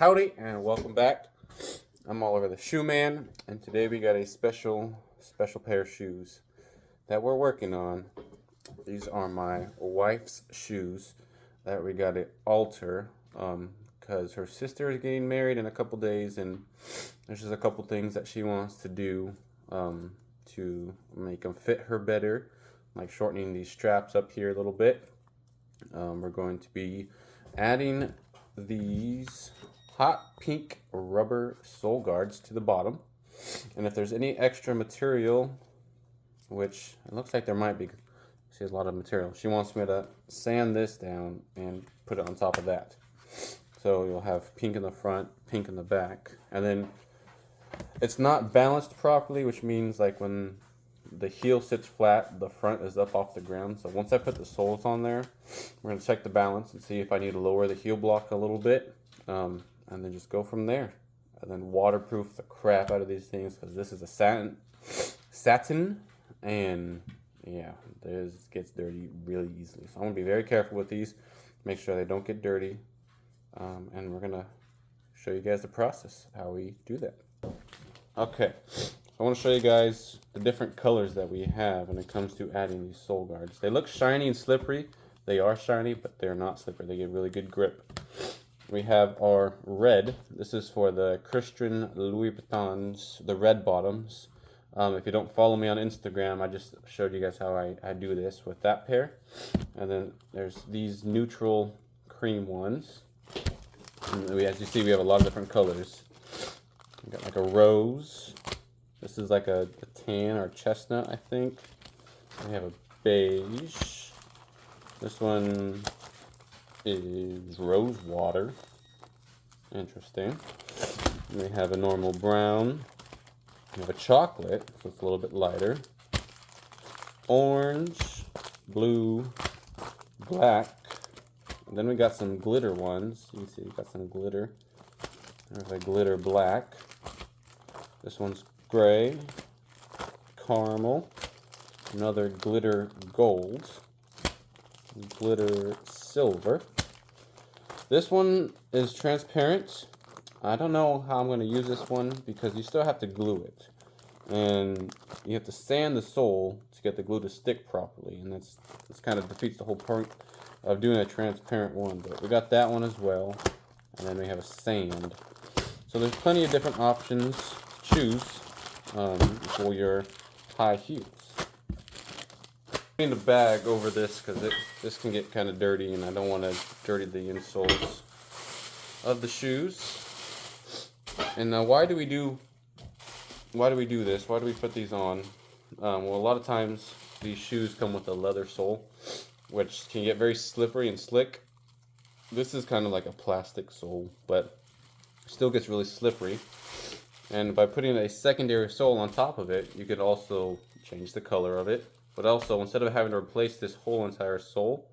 Howdy and welcome back. I'm Oliver the Shoe Man, and today we got a special pair of shoes that we're working on. These are my wife's shoes that we got to alter because her sister is getting married in a couple days, and there's just a couple things that she wants to do to make them fit her better, like shortening these straps up here a little bit. We're going to be adding these hot pink rubber sole guards to the bottom, and if there's any extra material, which it looks like there might be, she has a lot of material, she wants me to sand this down and put it on top of that. So you'll have pink in the front, pink in the back, and then it's not balanced properly, which means like when the heel sits flat, the front is up off the ground. So once I put the soles on there, we're going to check the balance and see if I need to lower the heel block a little bit, and then just go from there. And then waterproof the crap out of these things, because this is a satin, and yeah, this gets dirty really easily. So I'm going to be very careful with these, make sure they don't get dirty, and we're going to show you guys the process of how we do that. Okay, I want to show you guys the different colors that we have when it comes to adding these sole guards. They look shiny and slippery. They are shiny, but they're not slippery. They get really good grip. We have our red. This is for the Christian Louis Vuittons, the red bottoms. If you don't follow me on Instagram, I just showed you guys how I do this with that pair. And then there's these neutral cream ones. And as you see, we have a lot of different colors. We got like a rose. This is like a tan or chestnut, I think. We have a beige. This one is rose water. Interesting. And we have a normal brown. We have a chocolate, so it's a little bit lighter. Orange, blue, black. And then we got some glitter ones. You can see we got some glitter. There's a glitter black. This one's gray, caramel, another glitter gold, glitter silver. This one is transparent. I don't know how I'm going to use this one because you still have to glue it, and you have to sand the sole to get the glue to stick properly, and that's kind of defeats the whole point of doing a transparent one. But we got that one as well, and then we have a sand. So there's plenty of different options to choose for your high heels. Putting the bag over this because this can get kind of dirty, and I don't want to dirty the insoles of the shoes. And now, why do we do this? Why do we put these on? Well, a lot of times these shoes come with a leather sole, which can get very slippery and slick. This is kind of like a plastic sole, but still gets really slippery. And by putting a secondary sole on top of it, you could also change the color of it. But also, instead of having to replace this whole entire sole,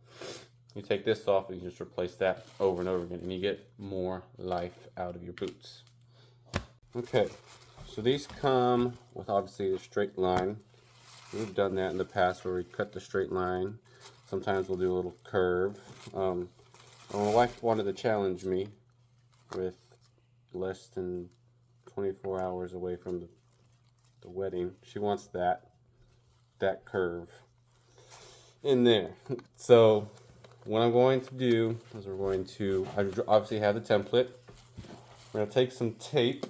you take this off and you just replace that over and over again, and you get more life out of your boots. Okay, so these come with obviously a straight line. We've done that in the past where we cut the straight line. Sometimes we'll do a little curve. My wife wanted to challenge me with less than 24 hours away from the wedding. She wants that curve in there. So what I'm going to do is I obviously have the template. We're going to take some tape,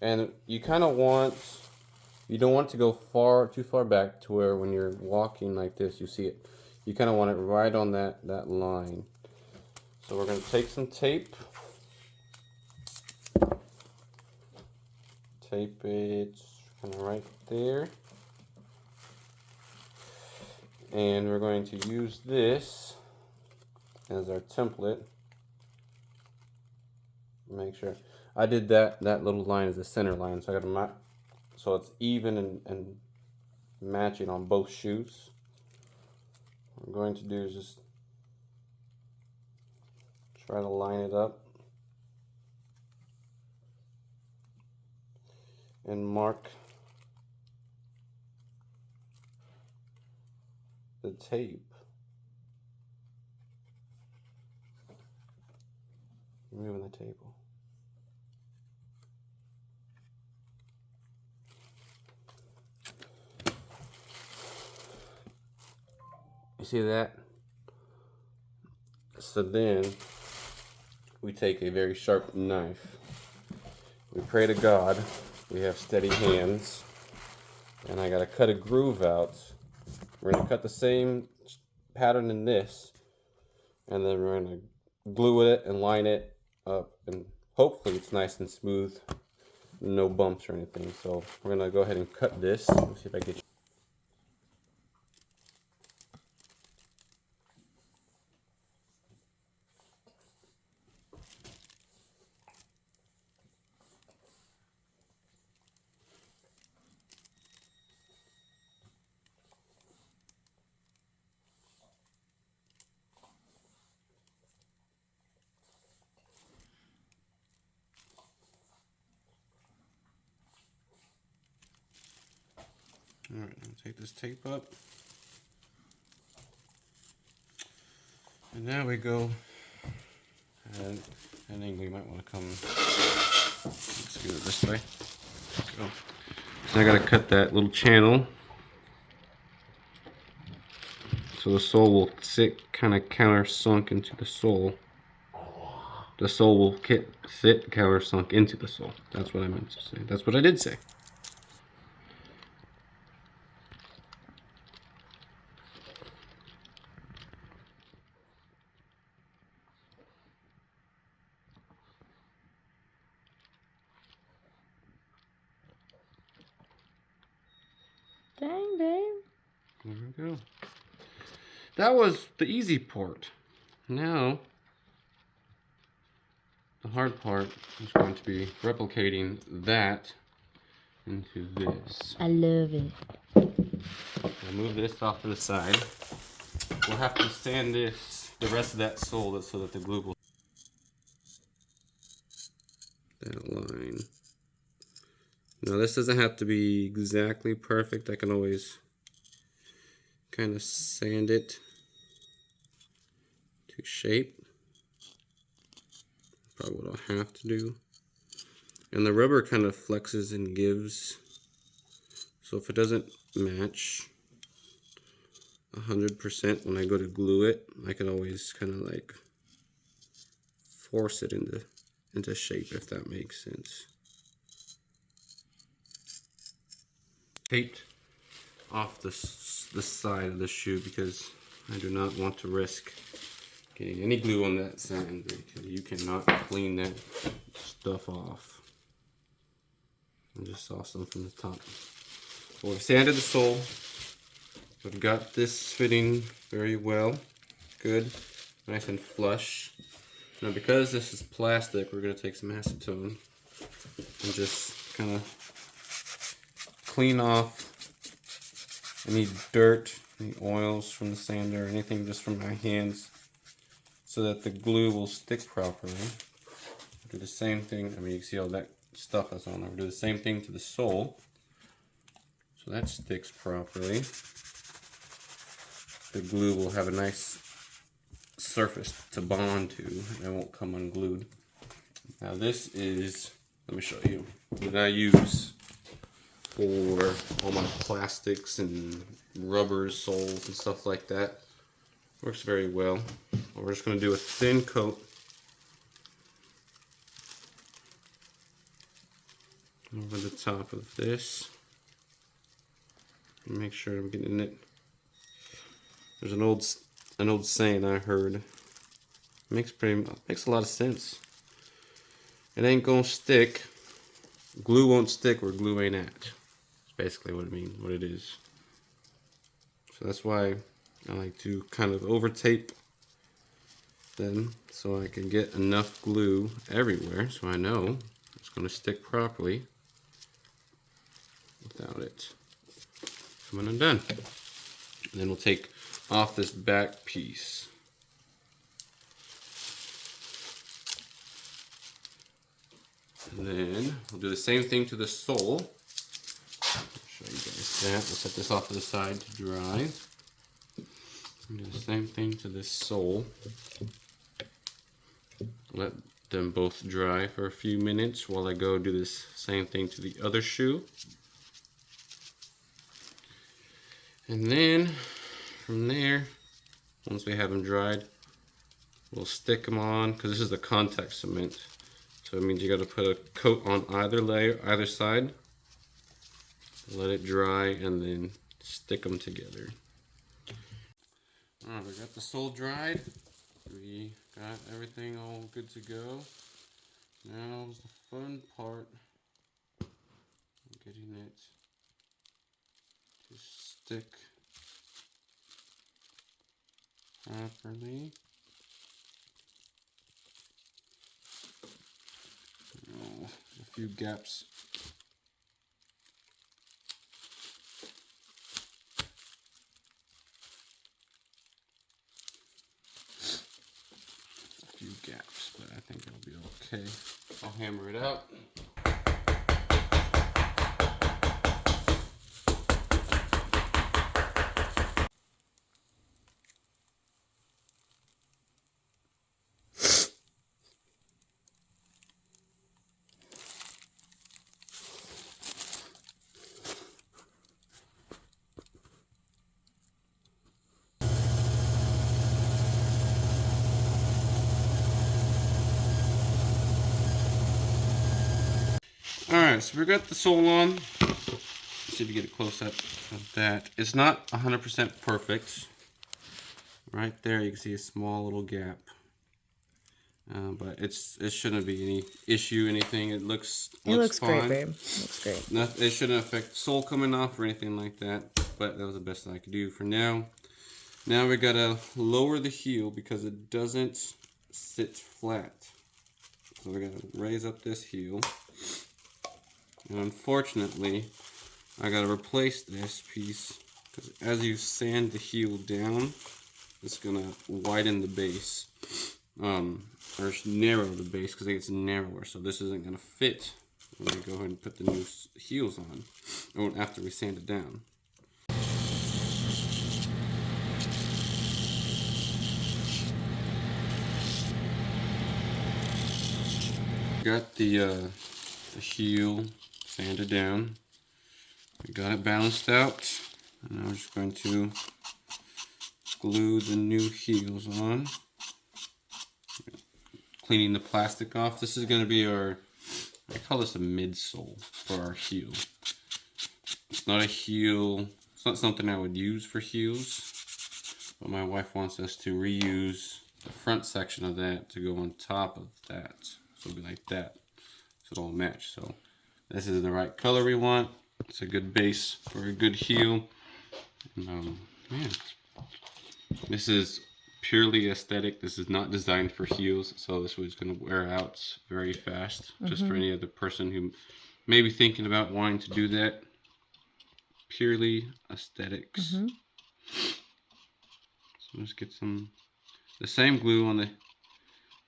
and you kind of you don't want to go too far back to where when you're walking like this, you see it. You kind of want it right on that line. So we're going to take some tape. Tape it kind of right there. And we're going to use this as our template. Make sure I did that little line as a center line, so I got to so it's even and matching on both shoes. What I'm going to do is just try to line it up and mark the tape moving the table. You see that? So then we take a very sharp knife. We pray to God we have steady hands. And I gotta cut a groove out. We're gonna cut the same pattern in this. And then we're gonna glue it and line it up. And hopefully it's nice and smooth. No bumps or anything. So we're gonna go ahead and cut this. Let's see if I get you. Alright, I'll take this tape up. And now we go, and I think we might want to come, let's do it this way. Go. So I gotta cut that little channel so the sole will sit kind of countersunk into the sole. The sole will sit countersunk into the sole. That's what I meant to say. That's what I did say. Dang, babe. There we go. That was the easy part. Now, the hard part is going to be replicating that into this. I love it. I'll move this off to the side. We'll have to sand this, the rest of that sole, so that the glue will. That line. Now this doesn't have to be exactly perfect. I can always kind of sand it to shape. Probably what I'll have to do. And the rubber kind of flexes and gives. So if it doesn't match 100% when I go to glue it, I can always kind of like force it into shape, if that makes sense. Taped off the side of the shoe because I do not want to risk getting any glue on that sand because you cannot clean that stuff off. I just saw some from the top. Well, we've sanded the sole. We've got this fitting very well. Good. Nice and flush. Now because this is plastic, we're going to take some acetone and just kind of clean off any dirt, any oils from the sander, anything just from my hands so that the glue will stick properly. Do the same thing. I mean, you can see all that stuff that's on there. We'll do the same thing to the sole so that sticks properly. The glue will have a nice surface to bond to and it won't come unglued. Now this is, let me show you, what I use for all my plastics and rubbers, soles and stuff like that. Works very well. We're just going to do a thin coat over the top of this. Make sure I'm getting it. There's an old saying I heard. Makes a lot of sense. It ain't gonna stick. Glue won't stick where glue ain't at. That's basically what it is. So that's why I like to kind of over tape them so I can get enough glue everywhere so I know it's gonna stick properly without it coming undone. And then we'll take off this back piece. And then we'll do the same thing to the sole. I'll show you guys that. We'll set this off to the side to dry. And do the same thing to this sole. Let them both dry for a few minutes while I go do this same thing to the other shoe. And then from there, once we have them dried, we'll stick them on, because this is the contact cement. So it means you got to put a coat on either layer, either side. Let it dry and then stick them together. Alright, we got the sole dried. We got everything all good to go. Now is the fun part. Getting it to stick properly. Oh, a few gaps. A few gaps, but I think it'll be okay. I'll hammer it out. Alright, so we got the sole on. Let's see if you get a close up of that. It's not 100% perfect. Right there you can see a small little gap. But it shouldn't be any issue, anything. It looks fine. Great, babe. Looks great. It shouldn't affect sole coming off or anything like that. But that was the best I could do for now. Now we gotta lower the heel because it doesn't sit flat. So we're gonna raise up this heel. And unfortunately, I gotta replace this piece because as you sand the heel down, it's gonna widen the base, or narrow the base because it gets narrower. So this isn't gonna fit when we go ahead and put the new heels on, or after we sand it down. Got the heel sanded down. We got it balanced out, and now we're just going to glue the new heels on. Cleaning the plastic off. This is going to be our, I call this a midsole for our heel. It's not a heel, it's not something I would use for heels, but my wife wants us to reuse the front section of that to go on top of that. So it'll be like that, so it'll match. So this is the right color we want. It's a good base for a good heel. And, yeah. This is purely aesthetic. This is not designed for heels, so this was going to wear out very fast. Just for any other person who may be thinking about wanting to do that. Purely aesthetics. So let's get the same glue on the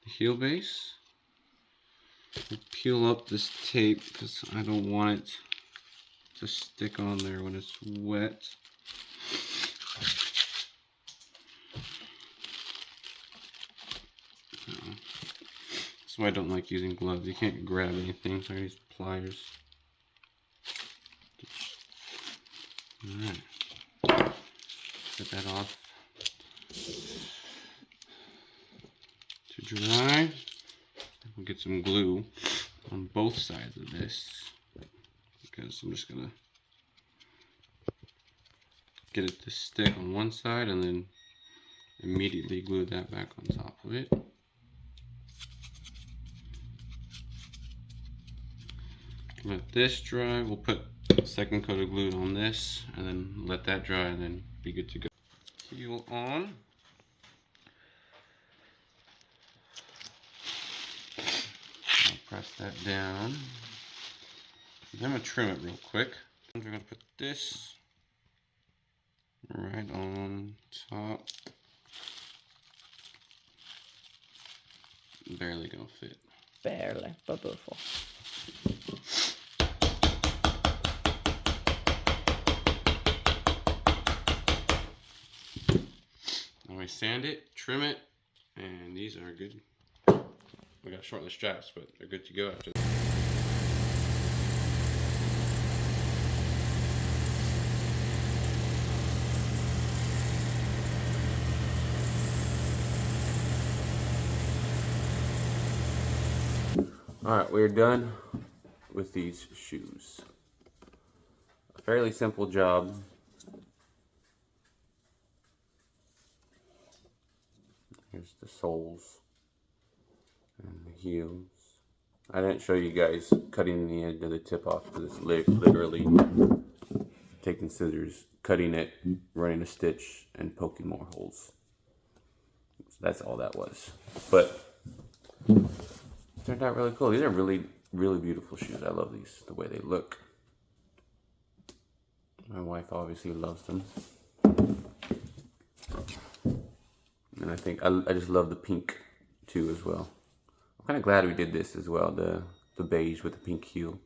heel base. Peel up this tape because I don't want it to stick on there when it's wet. That's why I don't like using gloves. You can't grab anything, so I use pliers. Alright. Set that off to dry. We'll get some glue on both sides of this because I'm just gonna get it to stick on one side and then immediately glue that back on top of it. Let this dry. We'll put a second coat of glue on this and then let that dry and then be good to go. Heel on. Press that down. Then I'm going to trim it real quick. We're going to put this right on top. Barely going to fit. Barely, but beautiful. Now we sand it, trim it, and these are good. I gotta shorten the straps, but they're good to go after. Alright, we're done with these shoes. A fairly simple job. Here's the soles and the heels. I didn't show you guys cutting the end of the tip off because it's literally taking scissors, cutting it, running a stitch, and poking more holes. So that's all that was. But it turned out really cool. These are really, really beautiful shoes. I love these, the way they look. My wife obviously loves them. And I think I just love the pink too as well. I'm kind of glad we did this as well, the beige with the pink heel.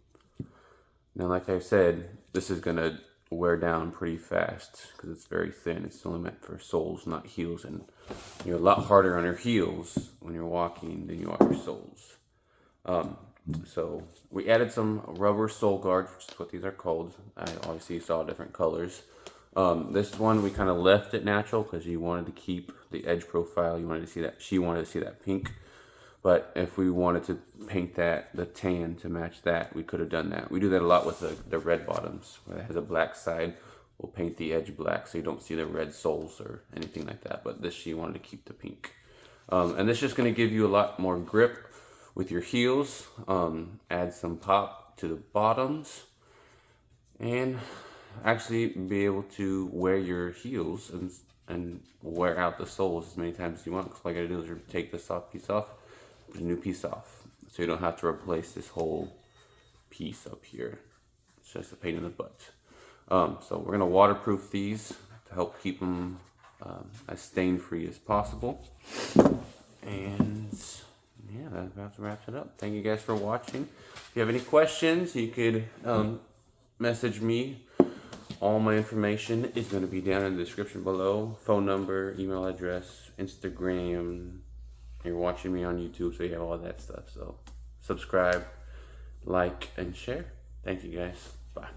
Now, like I said, this is gonna wear down pretty fast because it's very thin. It's only meant for soles, not heels, and you're a lot harder on your heels when you're walking than you are your soles. So we added some rubber sole guards, which is what these are called. I obviously saw different colors. This one we kind of left it natural because you wanted to keep the edge profile. You wanted to see that, she wanted to see that pink. But if we wanted to paint that, the tan to match that, we could have done that. We do that a lot with the red bottoms, where it has a black side. We'll paint the edge black so you don't see the red soles or anything like that. But this, she wanted to keep the pink. And this is just going to give you a lot more grip with your heels. Add some pop to the bottoms. And actually be able to wear your heels and wear out the soles as many times as you want. Because all you got to do is take this piece off, put a new piece off. So you don't have to replace this whole piece up here. It's just a pain in the butt. So we're going to waterproof these to help keep them as stain free as possible. And yeah, that about wraps it up. Thank you guys for watching. If you have any questions, you could message me. All my information is going to be down in the description below. Phone number, email address, Instagram. You're watching me on YouTube, so you have all that stuff. So subscribe, like, and share. Thank you guys. Bye.